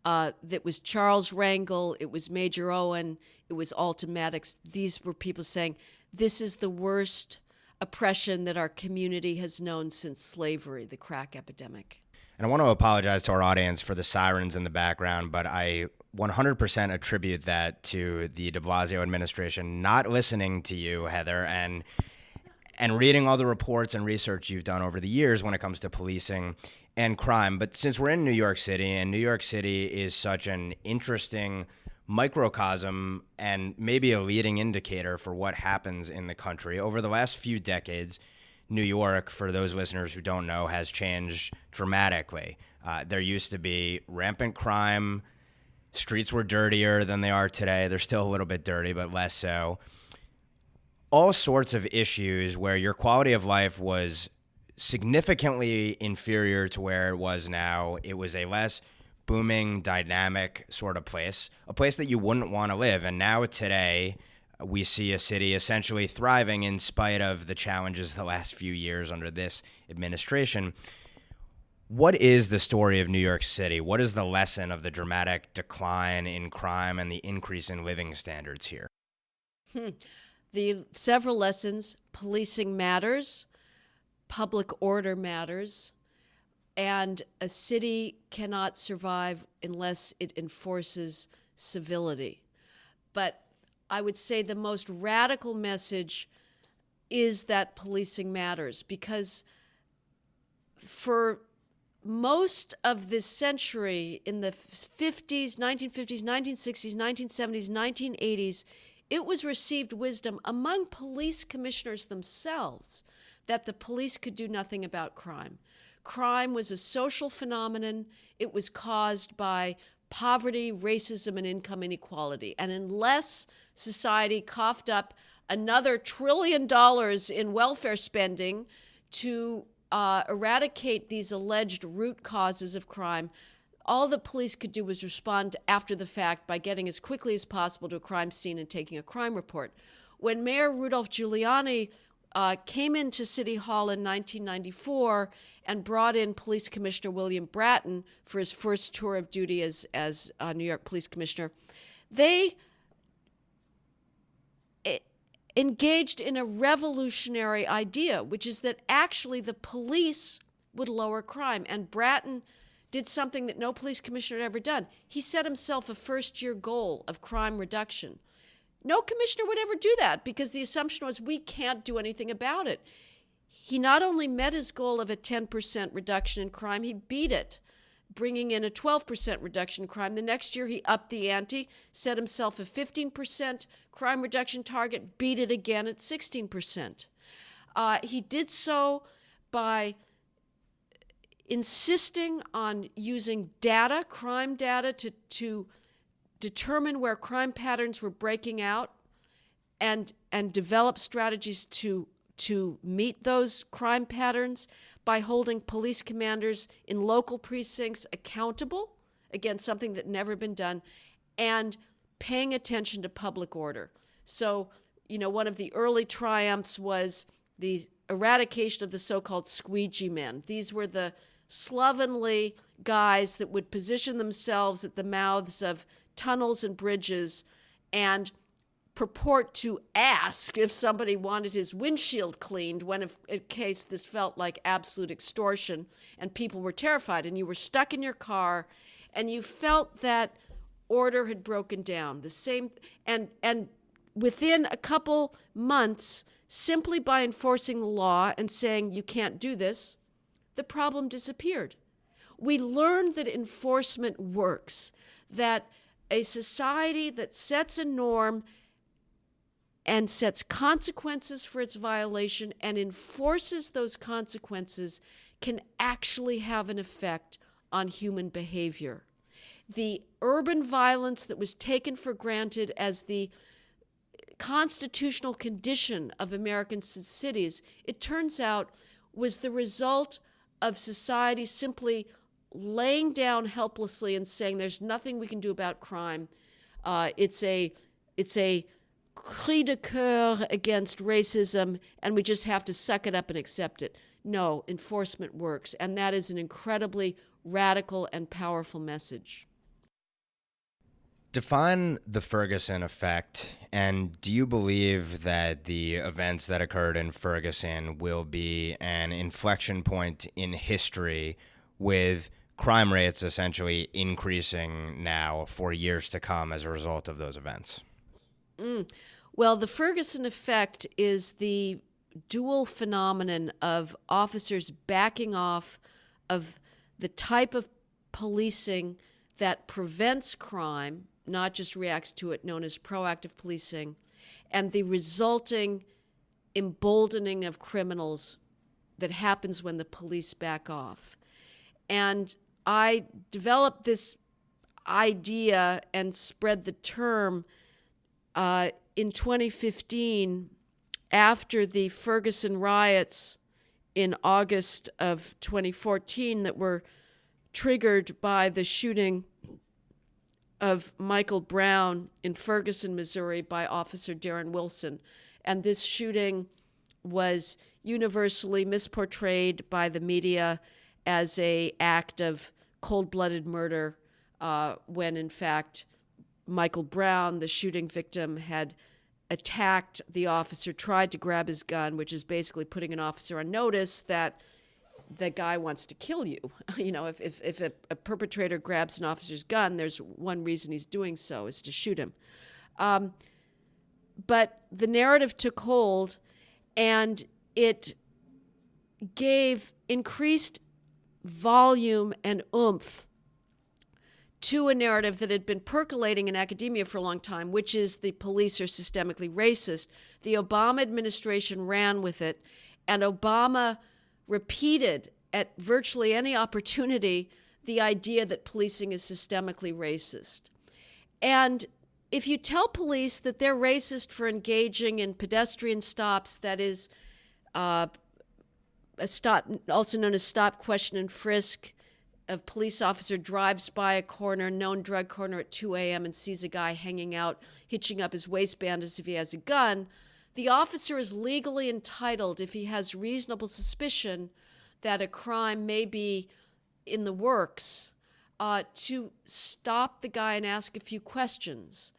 That was Charles Rangel, it was Major Owen, it was Altamatics. These were people saying, this is the worst oppression that our community has known since slavery, the crack epidemic. And I want to apologize to our audience for the sirens in the background, but I 100% attribute that to the de Blasio administration not listening to you, Heather, and reading all the reports and research you've done over the years when it comes to policing and crime. But since we're in New York City, and New York City is such an interesting microcosm and maybe a leading indicator for what happens in the country, over the last few decades, New York, for those listeners who don't know, has changed dramatically. There used to be rampant crime. Streets were dirtier than they are today. They're still a little bit dirty, but less so. All sorts of issues where your quality of life was significantly inferior to where it was now. It was a less booming, dynamic sort of place, a place that you wouldn't want to live. And now today, we see a city essentially thriving in spite of the challenges the last few years under this administration. What is the story of New York City? What is the lesson of the dramatic decline in crime and the increase in living standards here? The several lessons: policing matters, public order matters, and a city cannot survive unless it enforces civility. But I would say the most radical message is that policing matters, because for most of this century, in the 50s, 1950s, 1960s, 1970s, 1980s, it was received wisdom among police commissioners themselves that the police could do nothing about crime. Crime was a social phenomenon. It was caused by poverty, racism, and income inequality. And unless society coughed up another $1 trillion in welfare spending to eradicate these alleged root causes of crime, all the police could do was respond after the fact by getting as quickly as possible to a crime scene and taking a crime report. When Mayor Rudolph Giuliani came into City Hall in 1994 and brought in Police Commissioner William Bratton for his first tour of duty as New York Police Commissioner, they engaged in a revolutionary idea, which is that actually the police would lower crime. And Bratton did something that no police commissioner had ever done. He set himself a first-year goal of crime reduction. No commissioner would ever do that because the assumption was we can't do anything about it. He not only met his goal of a 10% reduction in crime, he beat it, bringing in a 12% reduction in crime. The next year, he upped the ante, set himself a 15% crime reduction target, beat it again at 16%. He did so by insisting on using data, crime data, to determine where crime patterns were breaking out and develop strategies to meet those crime patterns by holding police commanders in local precincts accountable, again, something that never been done, and paying attention to public order. So, one of the early triumphs was the eradication of the so-called squeegee men. These were the slovenly guys that would position themselves at the mouths of tunnels and bridges and purport to ask if somebody wanted his windshield cleaned when in case this felt like absolute extortion and people were terrified and you were stuck in your car and you felt that order had broken down. The same, and within a couple months, simply by enforcing the law and saying you can't do this, the problem disappeared. We learned that enforcement works, that a society that sets a norm and sets consequences for its violation and enforces those consequences can actually have an effect on human behavior. The urban violence that was taken for granted as the constitutional condition of American cities, it turns out, was the result of society simply laying down helplessly and saying there's nothing we can do about crime. It's a cri de coeur against racism, and we just have to suck it up and accept it. No, enforcement works, and that is an incredibly radical and powerful message. Define the Ferguson effect, and do you believe that the events that occurred in Ferguson will be an inflection point in history, with crime rates essentially increasing now for years to come as a result of those events? Well, the Ferguson effect is the dual phenomenon of officers backing off of the type of policing that prevents crime, not just reacts to it, known as proactive policing, and the resulting emboldening of criminals that happens when the police back off. And I developed this idea and spread the term in 2015 after the Ferguson riots in August of 2014 that were triggered by the shooting of Michael Brown in Ferguson, Missouri by Officer Darren Wilson. And this shooting was universally misportrayed by the media as an act of cold-blooded murder, when in fact Michael Brown, the shooting victim, had attacked the officer, tried to grab his gun, which is basically putting an officer on notice that the guy wants to kill you. You know, if a perpetrator grabs an officer's gun, there's one reason he's doing so, is to shoot him. But the narrative took hold, and it gave increased volume and oomph to a narrative that had been percolating in academia for a long time, which is the police are systemically racist. The Obama administration ran with it, and Obama repeated at virtually any opportunity the idea that policing is systemically racist. And if you tell police that they're racist for engaging in pedestrian stops, that is a stop, also known as stop, question, and frisk, a police officer drives by a corner, known drug corner at 2 a.m. and sees a guy hanging out, hitching up his waistband as if he has a gun, the officer is legally entitled, if he has reasonable suspicion that a crime may be in the works, to stop the guy and ask a few questions.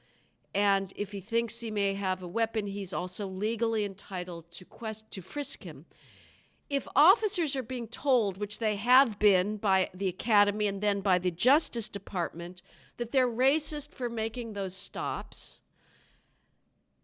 And if he thinks he may have a weapon, he's also legally entitled to frisk him. If officers are being told, which they have been by the Academy and then by the Justice Department, that they're racist for making those stops,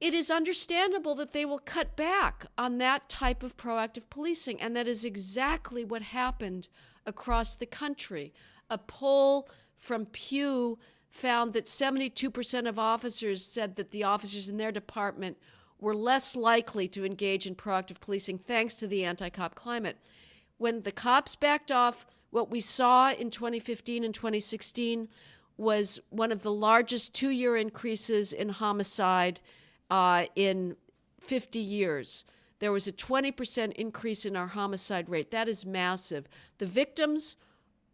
it is understandable that they will cut back on that type of proactive policing. And that is exactly what happened across the country. A poll from Pew found that 72% of officers said that the officers in their department were less likely to engage in proactive policing thanks to the anti-cop climate. When the cops backed off, what we saw in 2015 and 2016 was one of the largest two-year increases in homicide in 50 years. There was a 20% increase in our homicide rate. That is massive. The victims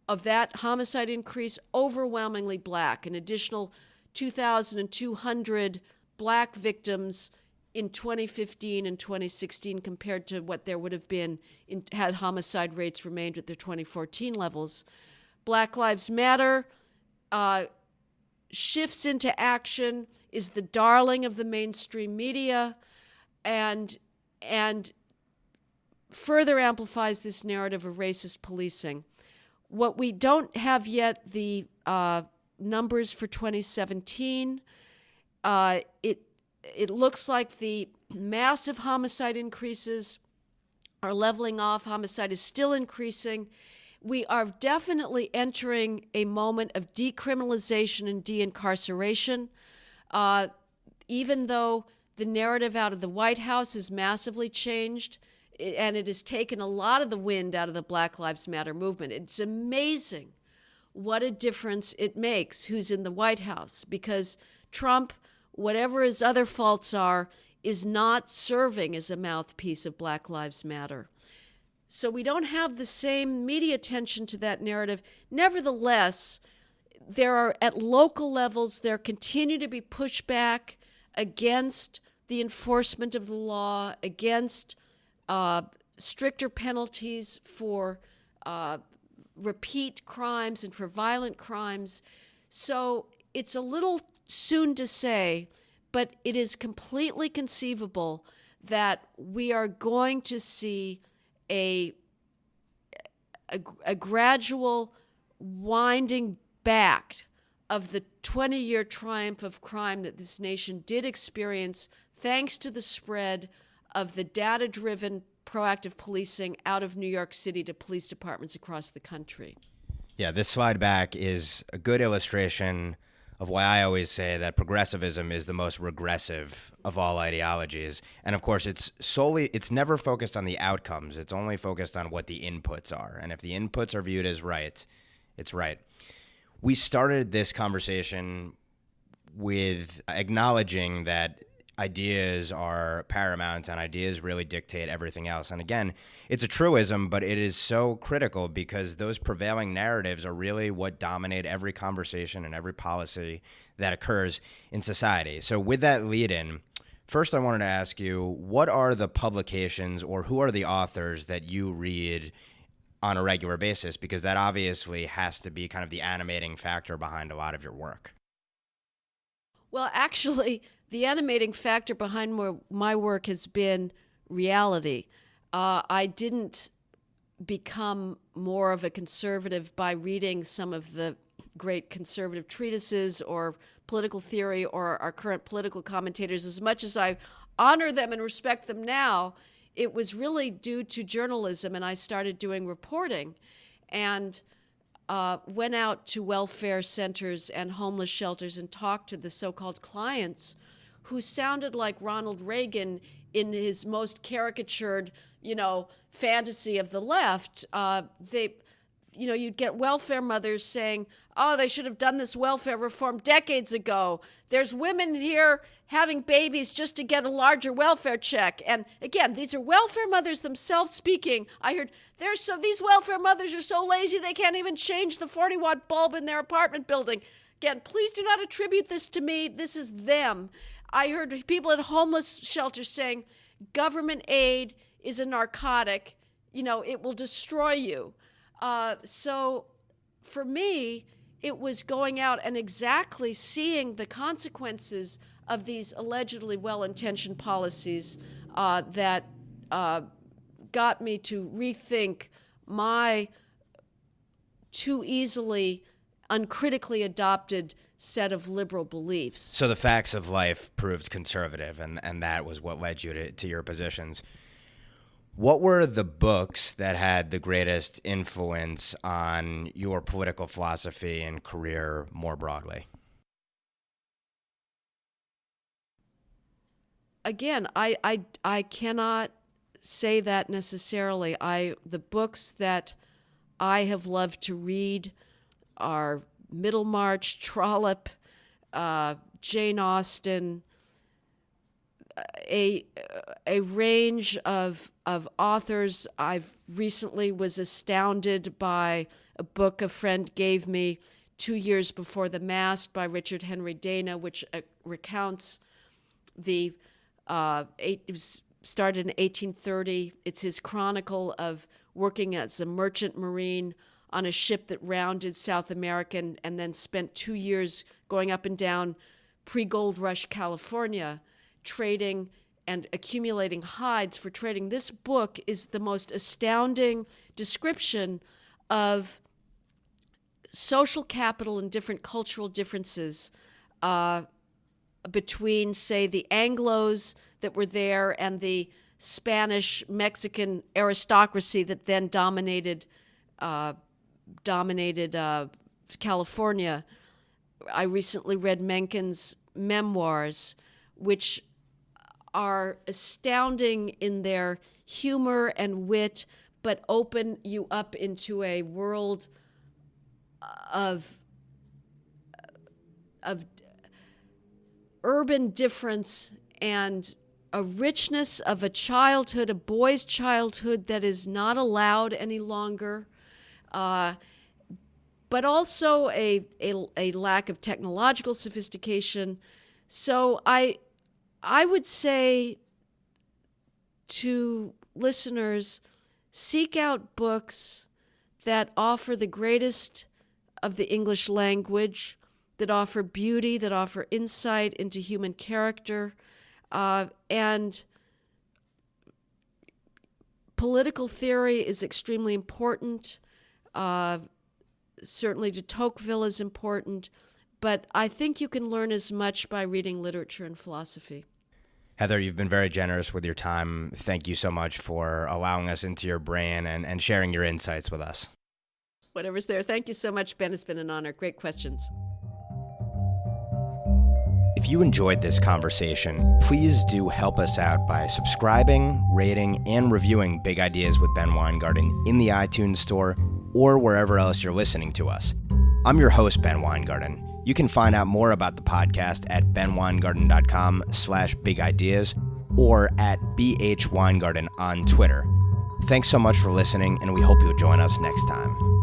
of that homicide increase, overwhelmingly black, an additional 2,200 black victims in 2015 and 2016 compared to what there would have been had homicide rates remained at their 2014 levels. Black Lives Matter shifts into action, is the darling of the mainstream media, and further amplifies this narrative of racist policing. What we don't have yet, the numbers for 2017, it looks like the massive homicide increases are leveling off. Homicide is still increasing. We are definitely entering a moment of decriminalization and de-incarceration. Even though the narrative out of the White House has massively changed, and it has taken a lot of the wind out of the Black Lives Matter movement. It's amazing what a difference it makes who's in the White House, because Trump, whatever his other faults are, is not serving as a mouthpiece of Black Lives Matter. So we don't have the same media attention to that narrative. Nevertheless, there are, at local levels, there continue to be pushback against the enforcement of the law, against stricter penalties for repeat crimes and for violent crimes. So it's a little soon to say, but it is completely conceivable that we are going to see a gradual winding back of the 20-year triumph of crime that this nation did experience thanks to the spread of the data-driven proactive policing out of New York City to police departments across the country. Yeah, this slide back is a good illustration of why I always say that progressivism is the most regressive of all ideologies. And of course, it's never focused on the outcomes. It's only focused on what the inputs are. And if the inputs are viewed as right, it's right. We started this conversation with acknowledging that ideas are paramount and ideas really dictate everything else. And again, it's a truism, but it is so critical because those prevailing narratives are really what dominate every conversation and every policy that occurs in society. So with that lead in, first I wanted to ask you, what are the publications or who are the authors that you read on a regular basis? Because that obviously has to be kind of the animating factor behind a lot of your work. Well, actually, the animating factor behind my work has been reality. I didn't become more of a conservative by reading some of the great conservative treatises or political theory or our current political commentators. As much as I honor them and respect them now, it was really due to journalism, and I started doing reporting and went out to welfare centers and homeless shelters and talked to the so-called clients who sounded like Ronald Reagan in his most caricatured, fantasy of the left. You'd get welfare mothers saying, oh, they should have done this welfare reform decades ago. There's women here having babies just to get a larger welfare check. And again, these are welfare mothers themselves speaking. I heard, these welfare mothers are so lazy they can't even change the 40-watt bulb in their apartment building. Again, please do not attribute this to me. This is them. I heard people at homeless shelters saying, government aid is a narcotic. It will destroy you. So for me, it was going out and exactly seeing the consequences of these allegedly well-intentioned policies that got me to rethink my too easily uncritically adopted set of liberal beliefs. So the facts of life proved conservative, and that was what led you to your positions. What were the books that had the greatest influence on your political philosophy and career more broadly? Again, I cannot say that necessarily. The books that I have loved to read are Middlemarch, Trollope, Jane Austen, a range of authors. I've recently was astounded by a book a friend gave me 2 years before the Mast by Richard Henry Dana, which recounts it was started in 1830. It's his chronicle of working as a merchant marine on a ship that rounded South America and then spent 2 years going up and down pre-gold rush California, trading and accumulating hides for trading. This book is the most astounding description of social capital and different cultural differences between, say, the Anglos that were there and the Spanish-Mexican aristocracy that then dominated California. I recently read Mencken's memoirs, which are astounding in their humor and wit, but open you up into a world of urban difference and a richness of a childhood, a boy's childhood that is not allowed any longer, but also a lack of technological sophistication. So I would say to listeners, seek out books that offer the greatest of the English language, that offer beauty, that offer insight into human character, and political theory is extremely important. Certainly de Tocqueville is important, but I think you can learn as much by reading literature and philosophy. Heather, you've been very generous with your time. Thank you so much for allowing us into your brain and sharing your insights with us. Whatever's there. Thank you so much, Ben. It's been an honor. Great questions. If you enjoyed this conversation, please do help us out by subscribing, rating, and reviewing Big Ideas with Ben Weingarten in the iTunes Store or wherever else you're listening to us. I'm your host, Ben Weingarten. You can find out more about the podcast at benweingarten.com/bigideas or at BHWeingarten on Twitter. Thanks so much for listening, and we hope you'll join us next time.